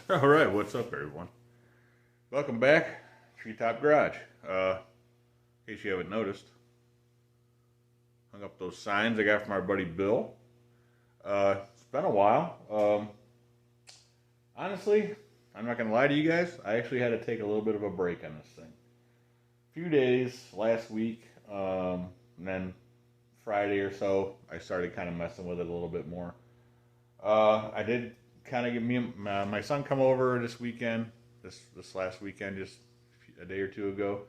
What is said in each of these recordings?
Alright, what's up everyone? Welcome back, Treetop Garage. In case you haven't noticed, hung up those signs I got from our buddy Bill. It's been a while. Honestly, I'm not going to lie to you guys, I actually had to take a little bit of a break on this thing. A few days last week, and then Friday or so, I started kind of messing with it a little bit more. I did kind of get my son come over this weekend, this last weekend, just a day or two ago.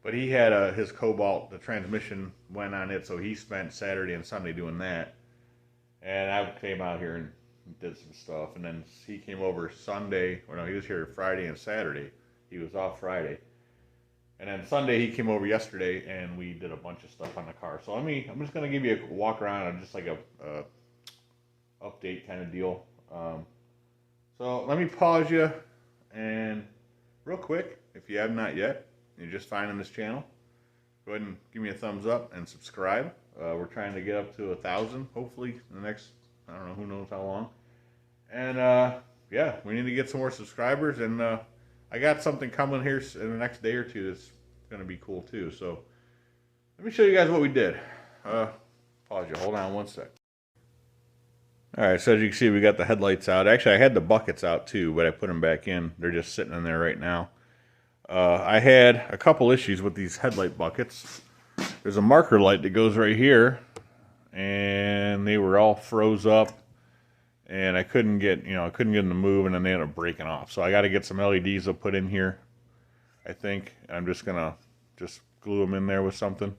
But he had his Cobalt, the transmission went on it, so he spent Saturday and Sunday doing that. And I came out here and did some stuff. And then he came over Sunday. Well, no, he was here Friday and Saturday. He was off Friday. And then Sunday he came over yesterday, and we did a bunch of stuff on the car. So I'm just going to give you a walk around and just like a update kind of deal. So let me pause you, and real quick, if you have not yet, you're just finding this channel, go ahead and give me a thumbs up and subscribe. We're trying to get up to 1,000, hopefully, in the next, I don't know, who knows how long. And yeah, we need to get some more subscribers, and I got something coming here in the next day or two that's going to be cool too. So let me show you guys what we did. Pause you, hold on one sec. Alright, so as you can see, we got the headlights out. Actually, I had the buckets out too, but I put them back in. They're just sitting in there right now. I had a couple issues with these headlight buckets. There's a marker light that goes right here, and they were all froze up, and I couldn't get them to move, and then they ended up breaking off. So I got to get some LEDs to put in here, I think. I'm just going to glue them in there with something.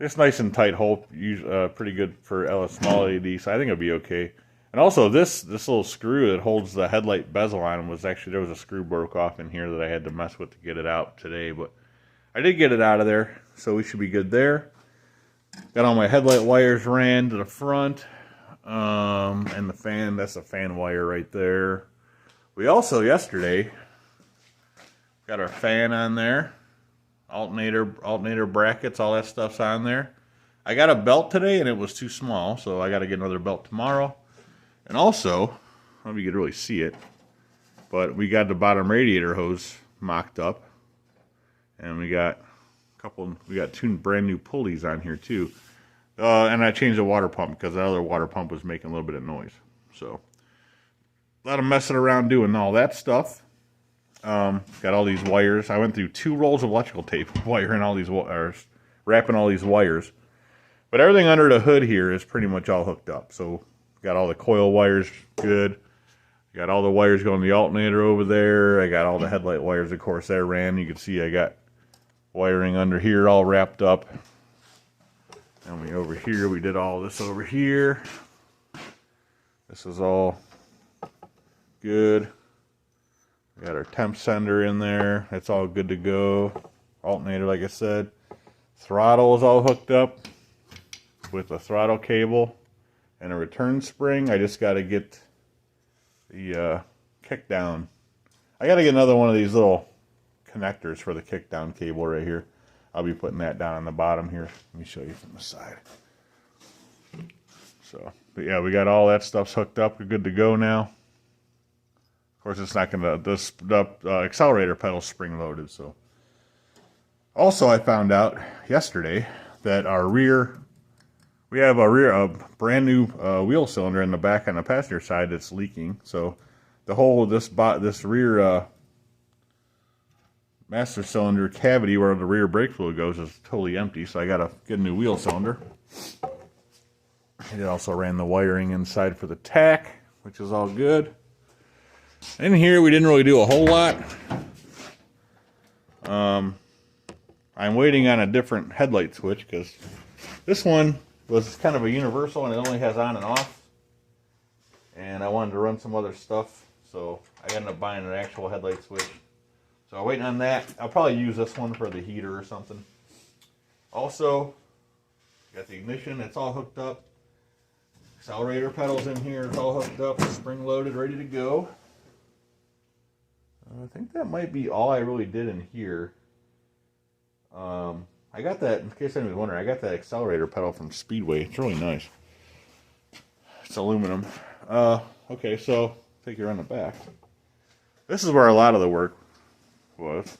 It's nice and tight hole, pretty good for a small LED, so I think it'll be okay. And also, this little screw that holds the headlight bezel on was actually, there was a screw broke off in here that I had to mess with to get it out today, but I did get it out of there, so we should be good there. Got all my headlight wires ran to the front, and the fan, that's the fan wire right there. We also, yesterday, got our fan on there. Alternator brackets, all that stuff's on there. I got a belt today and it was too small, so I got to get another belt tomorrow. And also, I don't know if you could really see it, but we got the bottom radiator hose mocked up, and we got two brand new pulleys on here too. And I changed the water pump because the other water pump was making a little bit of noise. So a lot of messing around doing all that stuff. Got all these wires. I went through 2 rolls of electrical tape wiring all these wires, wrapping all these wires. But everything under the hood here is pretty much all hooked up. So got all the coil wires good. Got all the wires going to the alternator over there. I got all the headlight wires, of course, that ran. You can see I got wiring under here all wrapped up. And over here, we did all this over here. This is all good. We got our temp sender in there. That's all good to go. Alternator, like I said. Throttle is all hooked up with a throttle cable and a return spring. I just got to get the kick down. I got to get another one of these little connectors for the kick down cable right here. I'll be putting that down on the bottom here. Let me show you from the side. So, but yeah, we got all that stuff's hooked up. We're good to go now. Of course, it's not going to, the accelerator pedal's spring loaded. So, also I found out yesterday that we have a brand new wheel cylinder in the back on the passenger side that's leaking. So the whole, this rear master cylinder cavity where the rear brake fluid goes is totally empty. So I got to get a new wheel cylinder. It also ran the wiring inside for the tach, which is all good. In here, we didn't really do a whole lot. I'm waiting on a different headlight switch because this one was kind of a universal and it only has on and off. And I wanted to run some other stuff, so I ended up buying an actual headlight switch. So I'm waiting on that. I'll probably use this one for the heater or something. Also, got the ignition, it's all hooked up. Accelerator pedals in here, it's all hooked up, spring loaded, ready to go. I think that might be all I really did in here. I got that, in case anyone's wondering, I got that accelerator pedal from Speedway. It's really nice. It's aluminum. Okay, so take you around the back. this is where a lot of the work was.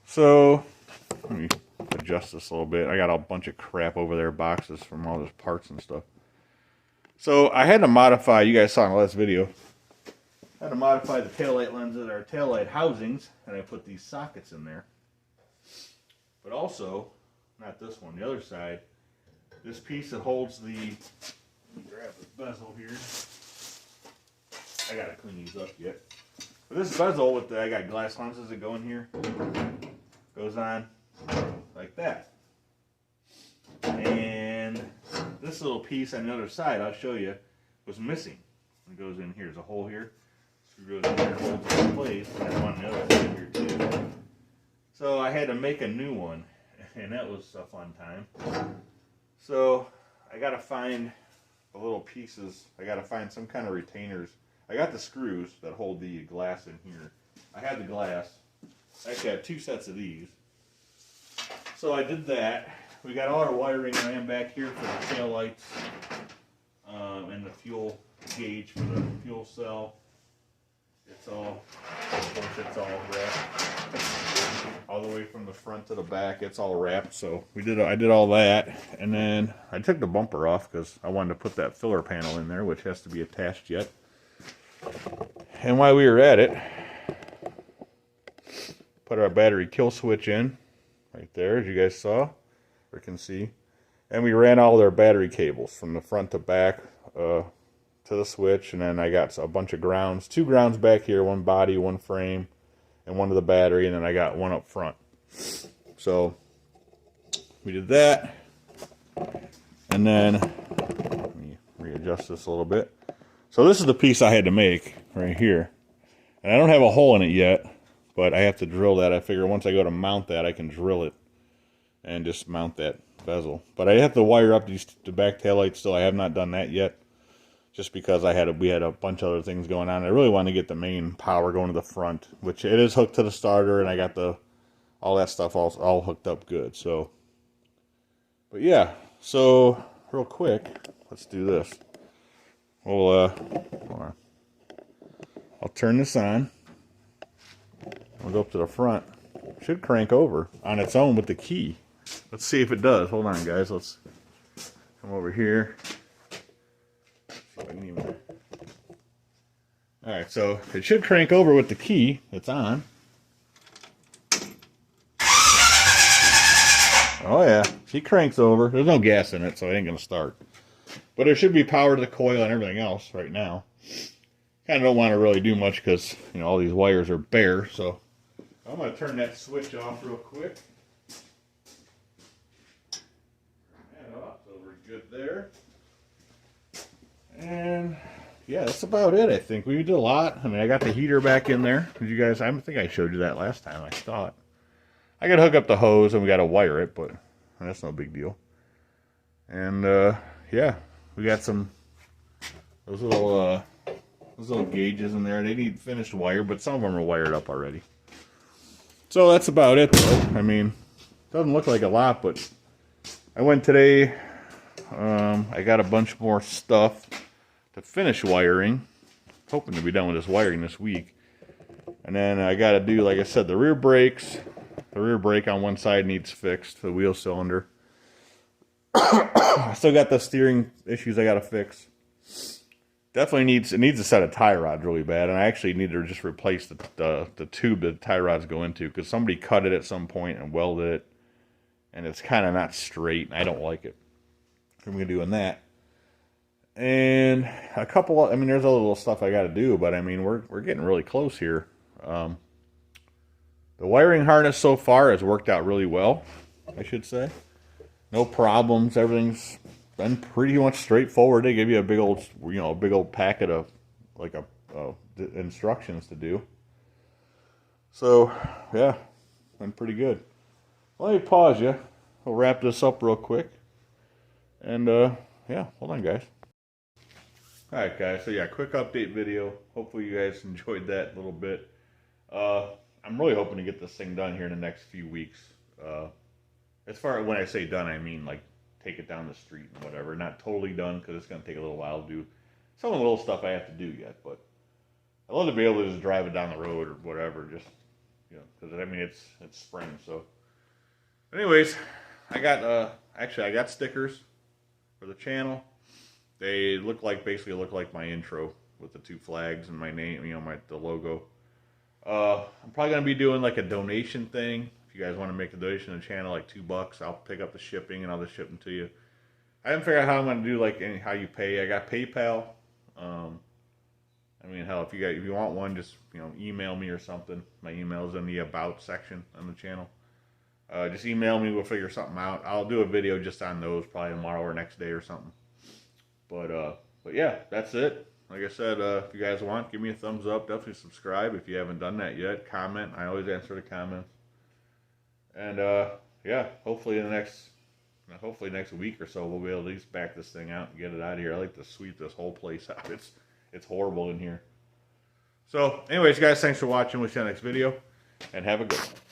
So, let me adjust this a little bit. I got a bunch of crap over there, boxes from all those parts and stuff. So, I had to modify, you guys saw in the last video, I had to modify the taillight lenses, or taillight housings, and I put these sockets in there. But also, not this one, the other side, this piece that holds the, grab this bezel here. I gotta clean these up yet. But this bezel with the, I got glass lenses that go in here, goes on like that. And this little piece on the other side, I'll show you, was missing. It goes in here, there's a hole here. Screw goes in here, holds it in place, and then one on the other side here too. So I had to make a new one, and that was a fun time. So I gotta find the little pieces. I gotta find some kind of retainers. I got the screws that hold the glass in here. I had the glass. I actually have 2 sets of these. So I did that. We got all our wiring ran back here for the tail lights and the fuel gauge for the fuel cell. It's all, of course, it's all wrapped. All the way from the front to the back, it's all wrapped. So I did all that, and then I took the bumper off because I wanted to put that filler panel in there, which has to be attached yet. And while we were at it, put our battery kill switch in, right there, as you guys saw, or can see. And we ran all their battery cables from the front to back to the switch, and then I got a bunch of grounds. 2 grounds back here, 1 body, 1 frame, and 1 to the battery, and then I got 1 up front. So we did that, and then let me readjust this a little bit. So this is the piece I had to make right here, and I don't have a hole in it yet, but I have to drill that. I figure once I go to mount that, I can drill it and just mount that bezel. But I have to wire up the back taillights still. I have not done that yet, just because we had a bunch of other things going on. I really wanted to get the main power going to the front, which it is hooked to the starter, and I got all that stuff all hooked up good. So, but yeah. So real quick, let's do this. We'll hold on. I'll turn this on. We'll go up to the front. Should crank over on its own with the key. Let's see if it does. Hold on, guys. Let's come over here. See if I can even... Alright, so it should crank over with the key. It's on. Oh yeah, she cranks over. There's no gas in it, so it ain't gonna start. But there should be power to the coil and everything else right now. Kind of don't want to really do much because, you know, all these wires are bare. So I'm going to turn that switch off real quick. Turn that off, so we're good there. And yeah, that's about it, I think. We did a lot. I mean, I got the heater back in there. You guys, I think I showed you that last time, I thought. I got to hook up the hose and we got to wire it, but that's no big deal. And yeah, we got those little gauges in there. They need finished wire, but some of them are wired up already. So that's about it, though. I mean, doesn't look like a lot, but I went today. I got a bunch more stuff to finish wiring. Hoping to be done with this wiring this week. And then I got to do, like I said, the rear brakes. The rear brake on one side needs fixed, the wheel cylinder. I still got the steering issues I got to fix. Definitely needs a set of tie rods really bad, and I actually need to just replace the tube that the tie rods go into, because somebody cut it at some point and welded it, and it's kind of not straight, and I don't like it. I'm going to be doing that. And a couple of, I mean, there's a little stuff I got to do, but I mean, we're getting really close here. The wiring harness so far has worked out really well, I should say. No problems. Everything's been pretty much straightforward. They give you a big old packet of instructions to do. So yeah, been pretty good. Let me pause you. We'll wrap this up real quick. And yeah, hold on, guys. All right, guys. So yeah, quick update video. Hopefully you guys enjoyed that a little bit. I'm really hoping to get this thing done here in the next few weeks. As far as when I say done, I mean like take it down the street and whatever. Not totally done, because it's going to take a little while to do some of the little stuff I have to do yet. But I love to be able to just drive it down the road or whatever, just, you know, because I mean it's spring. So, anyways, I got I got stickers for the channel. They basically look like my intro with the 2 flags and my name, you know, the logo. I'm probably gonna be doing like a donation thing. If you guys want to make a donation to the channel, like $2, I'll pick up the shipping and I'll just ship them to you. I haven't figured out how I'm gonna do how you pay. I got PayPal. I mean, hell, if you want one, just, you know, email me or something. My email's in the about section on the channel. Just email me. We'll figure something out. I'll do a video just on those probably tomorrow or next day or something. But yeah, that's it. Like I said, if you guys want, give me a thumbs up. Definitely subscribe if you haven't done that yet. Comment. I always answer the comments. And yeah, hopefully next week or so we'll be able to at least back this thing out and get it out of here. I like to sweep this whole place out. It's horrible in here. So, anyways, guys, thanks for watching. We'll see you in the next video, and have a good one.